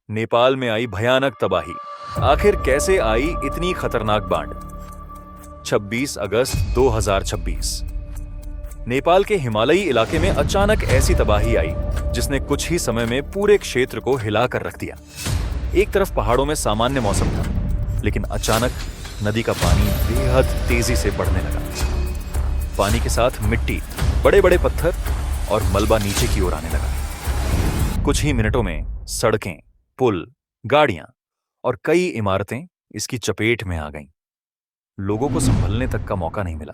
नेपाल में आई भयानक तबाही। आखिर कैसे आई इतनी खतरनाक बाढ़? 26 अगस्त 2026। नेपाल के हिमालयी इलाके में अचानक ऐसी तबाही आई जिसने कुछ ही समय में पूरे क्षेत्र को हिला कर रख दिया। एक तरफ पहाड़ों में सामान्य मौसम था, लेकिन अचानक नदी का पानी बेहद तेजी से बढ़ने लगा। पानी के साथ मिट्टी, बड़े बड़े पत्थर और मलबा नीचे की ओर आने लगा। कुछ ही मिनटों में सड़कें, पुल, गाड़ियां और कई इमारतें इसकी चपेट में आ गईं। लोगों को संभलने तक का मौका नहीं मिला।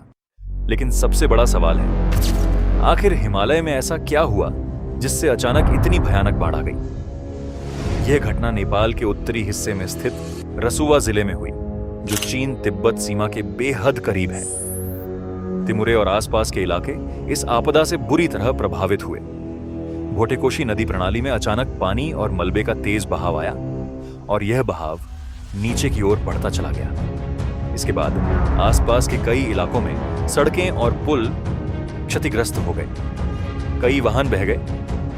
लेकिन सबसे बड़ा सवाल है, आखिर हिमालय में ऐसा क्या हुआ जिससे अचानक इतनी भयानक बाढ़ आ गई? यह घटना नेपाल के उत्तरी हिस्से में स्थित रसुवा जिले में हुई, जो चीन तिब्बत सीमा के बेहद करीब है। तिमुरे और आसपास के इलाके इस आपदा से बुरी तरह प्रभावित हुए। भोटेकोशी नदी प्रणाली में अचानक पानी और मलबे का तेज बहाव आया और यह बहाव नीचे की ओर बढ़ता चला गया। इसके बाद आसपास के कई इलाकों में सड़कें और पुल क्षतिग्रस्त हो गए। कई वाहन बह गए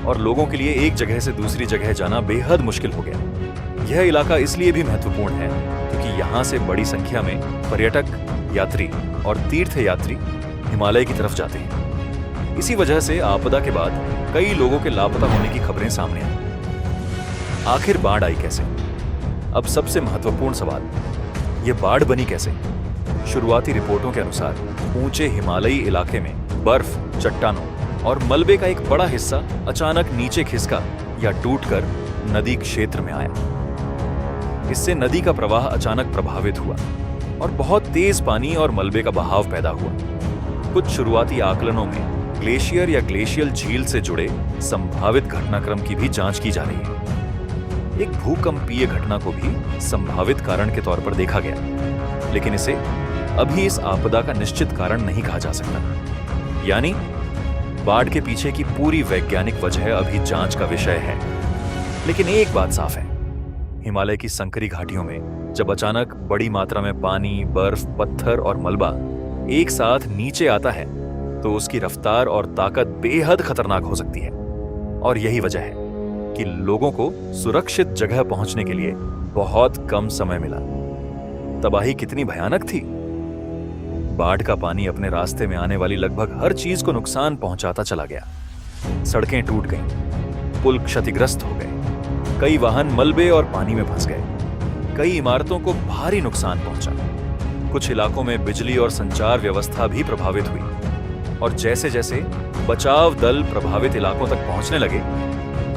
और लोगों के लिए एक जगह से दूसरी जगह जाना बेहद मुश्किल हो गया। यह इलाका इसलिए भी महत्वपूर्ण है क्योंकि यहां से बड़ी संख्या में पर्यटक, यात्री और तीर्थयात्री हिमालय की तरफ जाते हैं। इसी वजह से आपदा के बाद कई लोगों के लापता होने की खबरें सामने आई। आखिर बाढ़ आई कैसे? अब सबसे महत्वपूर्ण सवाल, यह बाढ़ बनी कैसे? शुरुआती रिपोर्टों के अनुसार ऊंचे हिमालयी इलाके में बर्फ, चट्टानों और मलबे का एक बड़ा हिस्सा अचानक नीचे खिसका या टूटकर नदी क्षेत्र में आया। इससे नदी का प्रवाह अचानक प्रभावित हुआ और बहुत तेज पानी और मलबे का बहाव पैदा हुआ। कुछ शुरुआती आकलनों में ग्लेशियर या ग्लेशियल झील से जुड़े संभावित घटनाक्रम की भी जांच की जा रही है। एक भूकंपीय घटना को भी संभावित कारण के तौर पर देखा गया, लेकिन इसे अभी इस आपदा का निश्चित कारण नहीं कहा जा सकता। यानी बाढ़ के पीछे की पूरी वैज्ञानिक वजह अभी जांच का विषय है। लेकिन एक बात साफ है, हिमालय की संकरी घाटियों में जब अचानक बड़ी मात्रा में पानी, बर्फ, पत्थर और मलबा एक साथ नीचे आता है तो उसकी रफ्तार और ताकत बेहद खतरनाक हो सकती है। और यही वजह है कि लोगों को सुरक्षित जगह पहुंचने के लिए बहुत कम समय मिला। तबाही कितनी भयानक थी! बाढ़ का पानी अपने रास्ते में आने वाली लगभग हर चीज को नुकसान पहुंचाता चला गया। सड़कें टूट गईं, पुल क्षतिग्रस्त हो गए, कई वाहन मलबे और पानी में फंस गए, कई इमारतों को भारी नुकसान पहुंचा। कुछ इलाकों में बिजली और संचार व्यवस्था भी प्रभावित हुई। और जैसे जैसे बचाव दल प्रभावित इलाकों तक पहुंचने लगे,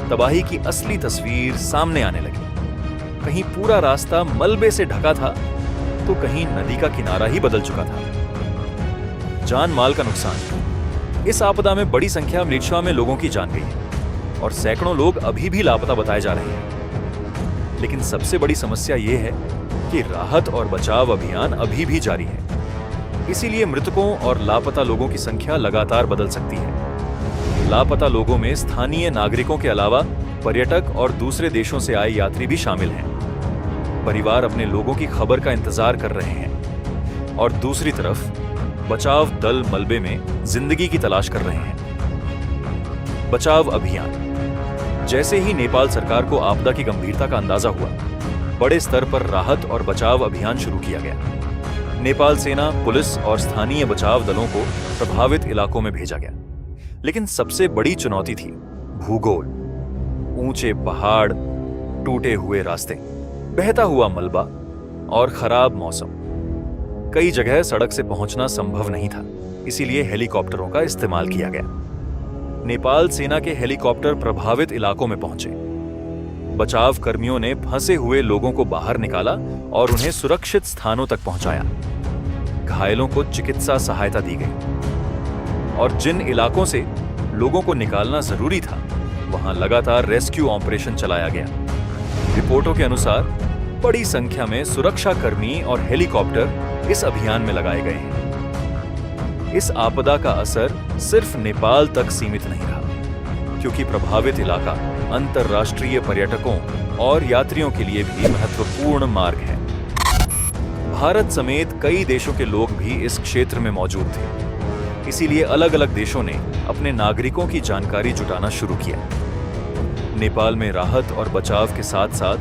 तबाही की असली तस्वीर सामने आने लगी। कहीं पूरा रास्ता मलबे से ढका था तो कहीं नदी का किनारा ही बदल चुका था। जान माल का नुकसान। इस आपदा में बड़ी संख्या मलेशिया में लोगों की जान गई है और सैकड़ों लोग अभी भी लापता बताए जा रहे हैं। लेकिन सबसे बड़ी समस्या यह है कि राहत और बचाव अभियान अभी भी जारी है। इसीलिए मृतकों और लापता लोगों की संख्या लगातार बदल सकती है। लापता लोगों में स्थानीय नागरिकों के अलावा पर्यटक और दूसरे देशों से आए यात्री भी शामिल हैं। परिवार अपने लोगों की खबर का इंतजार कर रहे हैं और दूसरी तरफ बचाव दल मलबे में जिंदगी की तलाश कर रहे हैं। बचाव अभियान। जैसे ही नेपाल सरकार को आपदा की गंभीरता का अंदाजा हुआ, बड़े स्तर पर राहत और बचाव अभियान शुरू किया गया। नेपाल सेना, पुलिस और स्थानीय बचाव दलों को प्रभावित इलाकों में भेजा गया। लेकिन सबसे बड़ी चुनौती थी भूगोल। ऊंचे पहाड़, टूटे हुए रास्ते, बहता हुआ मलबा और खराब मौसम। कई जगह सड़क से पहुंचना संभव नहीं था, इसीलिए हेलीकॉप्टरों का इस्तेमाल किया गया। नेपाल सेना के हेलीकॉप्टर प्रभावित इलाकों में पहुंचे। बचाव कर्मियों ने फंसे हुए लोगों को बाहर निकाला और उन्हें सुरक्षित स्थानों तक पहुंचाया। घायलों को चिकित्सा सहायता दी गई और जिन इलाकों से लोगों को निकालना जरूरी था, वहां लगातार रेस्क्यू ऑपरेशन चलाया गया। रिपोर्टों के अनुसार बड़ी संख्या में सुरक्षा कर्मी और हेलीकॉप्टर इस अभियान में लगाए गए हैं। इस आपदा का असर सिर्फ नेपाल तक सीमित नहीं रहा, क्योंकि प्रभावित इलाका अंतर्राष्ट्रीय पर्यटकों और यात्रियों के लिए भी महत्वपूर्ण मार्ग है। भारत समेत कई देशों के लोग भी इस क्षेत्र में मौजूद थे। इसीलिए अलग अलग देशों ने अपने नागरिकों की जानकारी जुटाना शुरू किया। नेपाल में राहत और बचाव के साथ साथ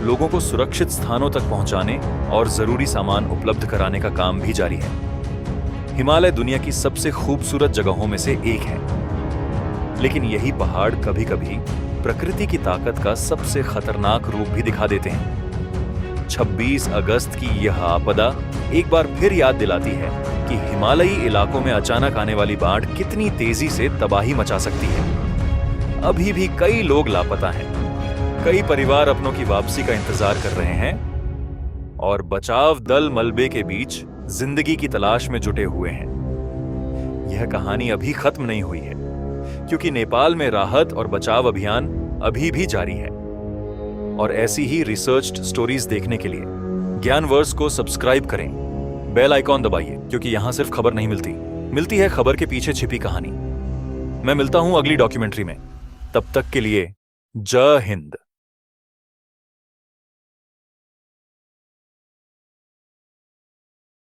लोगों को सुरक्षित स्थानों तक पहुंचाने और जरूरी सामान उपलब्ध कराने का काम भी जारी है। हिमालय दुनिया की सबसे खूबसूरत जगहों में से एक है, लेकिन यही पहाड़ कभी-कभी प्रकृति की ताकत का सबसे खतरनाक रूप भी दिखा देते हैं। 26 अगस्त की यह आपदा एक बार फिर याद दिलाती है कि हिमालयी इलाकों में अचानक आने वाली बाढ़ कितनी तेजी से तबाही मचा सकती है। अभी भी कई लोग लापता हैं, कई परिवार अपनों की वापसी का इंतजार कर रहे हैं और बचाव दल मलबे के बीच जिंदगी की तलाश में जुटे हुए हैं। यह कहानी अभी खत्म नहीं हुई है, क्योंकि नेपाल में राहत और बचाव अभियान अभी भी जारी है। और ऐसी ही रिसर्च्ड स्टोरीज देखने के लिए ज्ञानवर्स को सब्सक्राइब करें, बेल आइकॉन दबाइए, क्योंकि यहां सिर्फ खबर नहीं मिलती है खबर के पीछे छिपी कहानी। मैं मिलता हूं अगली डॉक्यूमेंट्री में, तब तक के लिए जय हिंद।